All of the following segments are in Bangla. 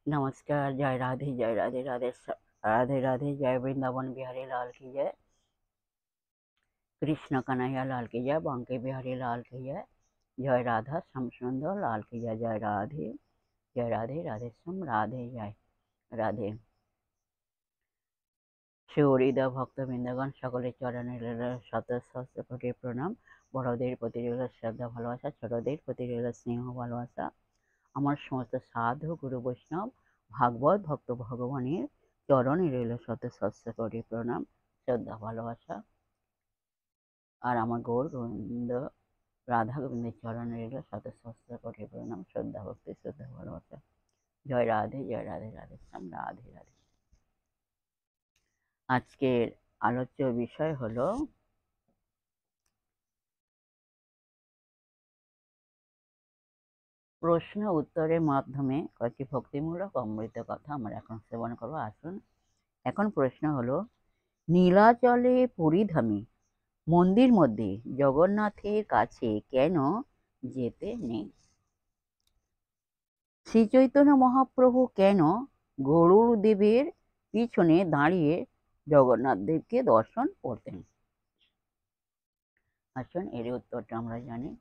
नमस्कार, जय राधे, जय राधे राधे, राधे राधे, जय वृंदावन बिहारी लाल की जय, कृष्ण कन्हैया लाल की जय, बांके बिहारी लाल की जय, जय राधा श्याम सुंदर लाल की जय, जय राधे राधे श्याम राधे जय राधे। শিহরিদা ভক্তবৃন্দগণ সকলের চরণে রইল শত সহস্র কোটি প্রণাম। বড়দের প্রতি রইল শ্রদ্ধা ভালোবাসা, ছোটদের প্রতি রইল স্নেহ ভালোবাসা। আমার সমস্ত সাধু গুরু বৈষ্ণব ভাগবত ভক্ত ভগবানের চরণে রইল শত সহস্র কোটি প্রণাম, শ্রদ্ধা ভালোবাসা। আর আমার গৌর গোবিন্দ রাধা গোবিন্দের চরণে রইল শত সহস্র কোটি প্রণাম, শ্রদ্ধা ভক্তি, শ্রদ্ধা ভালোবাসা। জয় রাধে, জয় রাধে রাধে শ্যাম রাধে রাধে। আজকের আলোচ্য বিষয় হলো প্রশ্ন উত্তরের মাধ্যমে কয়েকটি ভক্তিমূলক অমৃত কথা আমরা এখন শ্রবণ করবো। আসুন, এখন প্রশ্ন হলো, নীলাচলে পরিধামী মন্দির মধ্যে জগন্নাথের কাছে কেন যেতে নেই? শ্রী চৈতন্য মহাপ্রভু কেন গরুড় দেবের পিছনে দাঁড়িয়ে জগন্নাথ দেবকে দর্শন করতেন? আসুন, এর উত্তরটা আমরা জানি,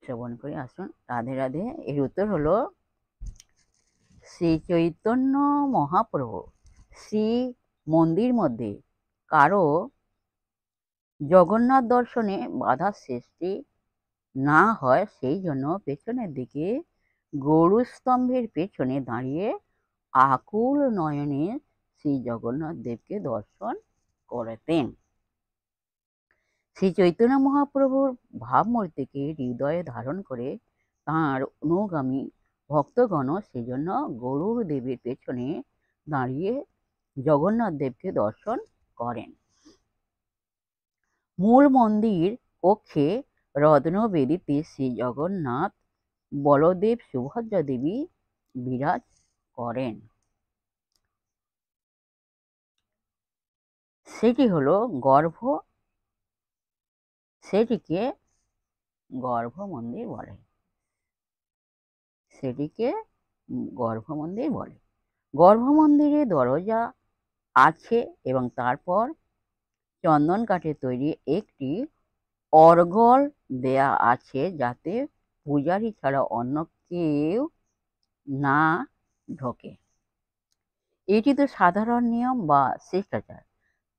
শ্রবণ করি। আসুন, রাধে রাধে। এর উত্তর হলো, শ্রী চৈতন্য মহাপ্রভু শ্রী মন্দির মধ্যে কারো জগন্নাথ দর্শনে বাধা সৃষ্টি না হয় সেই জন্য পেছনের দিকে গরুস্তম্ভের পেছনে দাঁড়িয়ে আকুল নয়নে শ্রী জগন্নাথ দেবকে দর্শন করতেন। শ্রী চৈতন্য মহাপ্রভুর ভাবমূর্তিকে হৃদয়ে ধারণ করে তাঁর অনুগামী ভক্তগণ সেজন্য গরুড় দেবের পেছনে দাঁড়িয়ে জগন্নাথ দেবকে দর্শন করেন। মূল মন্দির কক্ষে রত্নবেদিতে শ্রী জগন্নাথ, বলদেব, সুভদ্রা দেবী বিরাজ করেন। সেটি হলো সেটিকে গর্ভ মন্দির বলে। গর্ভ মন্দিরে দরজা আছে এবং তারপর চন্দন কাঠে তৈরি একটি অর্গল দেয়া আছে যাতে পূজারী ছাড়া অন্য কেউ না ঢোকে। এটি তো সাধারণ নিয়ম বা শিষ্টাচার।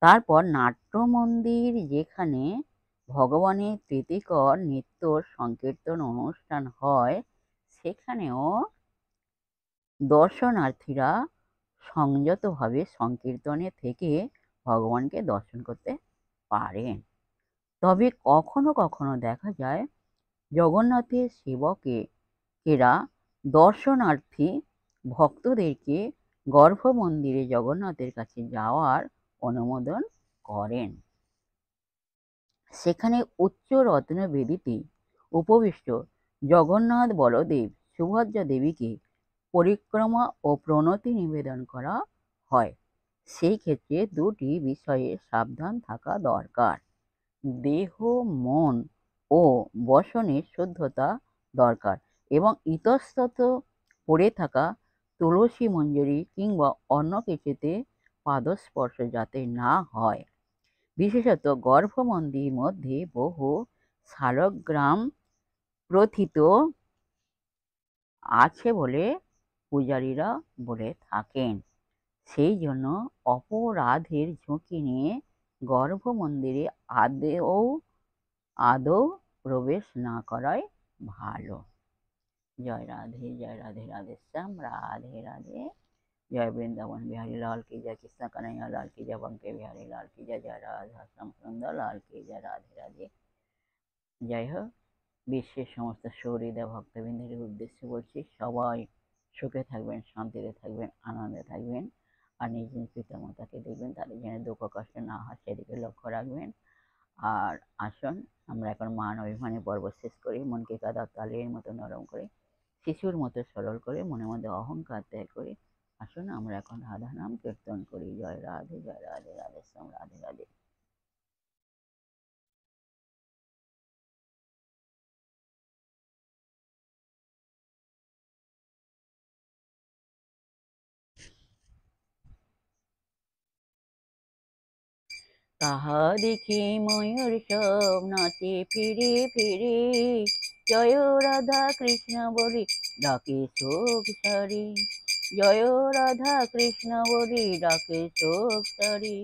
তারপর নাট্য মন্দির, যেখানে ভগবানের প্রীতিকর নৃত্য সংকীর্তন অনুষ্ঠান হয়, সেখানেও দর্শনার্থীরা সংযতভাবে সংকীর্তনে থেকে ভগবানকে দর্শন করতে পারেন। তবে কখনো কখনো দেখা যায় জগন্নাথের সেবকেরা দর্শনার্থী ভক্তদেরকে গর্ভ মন্দিরে জগন্নাথের কাছে যাওয়ার অনুমোদন করেন। সেখানে উচ্চ রত্নবেদিতে উপবিষ্ট জগন্নাথ, বলদেব, সুভদ্রা দেবীকে পরিক্রমা ও প্রণতি নিবেদন করা হয়। সেই ক্ষেত্রে দুটি বিষয়ে সাবধান থাকা দরকার। দেহ, মন ও বসনের শুদ্ধতা দরকার এবং ইতস্তত পড়ে থাকা তুলসী মঞ্জরি কিংবা অন্য কিছুতে পাদস্পর্শ যাতে না হয়। বিশেষত গর্ভ মন্দির মধ্যে বহু শালগ্রাম প্রথিত আছে বলে পূজারীরা বলে থাকেন। সেই জন্য অপরাধের ঝুঁকি নিয়ে গর্ভ মন্দিরে আদৌ প্রবেশ না করাই ভালো। জয় রাধে, জয় রাধে রাধে শ্যাম রাধে রাধে। জয় বৃন্দাবন বিহারী লাল কি জয়, কৃষ্ণ कन्हैया लाल की जय, बंके बिहारी लाल की जय, जय राधा श्याम सुंदर लाल की जय, राधे राधे। যাই হোক, বিশ্বের সমস্ত সহৃদয় ভক্তবৃন্দের উদ্দেশ্যে বলছি, সবাই সুখে থাকবেন, শান্তিতে থাকবেন, আনন্দে থাকবেন। আর নিজ নিজ পিতামাতাকে দেখবেন তাদের যেন দুঃখ কষ্ট না হয় সেদিকে লক্ষ্য রাখবেন। আর আসুন, আমরা এখন মান অভিমানের পর্ব শেষ করি। মনকে কাদা তালের মতো নরম করে, শিশুর মতো সরল করে, মনের মধ্যে অহংকার ত্যাগ করি। আসুন, আমরা এখন রাধা নাম কীর্তন করি। জয় রাধে, জয় রাধে রাধে শ্যাম রাধে রাধে। তাহা দেখি ময়ূর সব নাচে ফিরে ফিরে, জয় রাধা কৃষ্ণ বলে ডাকে শোক সারি, জয় রাধা কৃষ্ণ বলে ডাকে শোক সারি।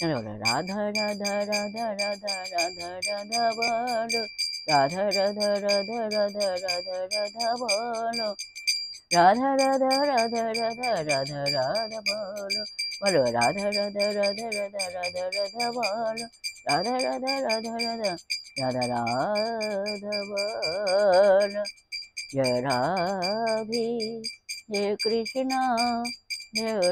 রাধা রাধা রাধা রাধা রাধা রাধা বলো, রাধা রাধা রাধা রাধা রাধা রাধা বলো, রাধা রাধা রাধা রাধা রাধা রাধা বলো, বলো রাধা রাধা রাধা রাধা রাধা রাধা বলো, রাধা রাধা রাধা রাধা রাধা রাধা বলো। জয় রাধে, জয় কৃষ্ণ, জয়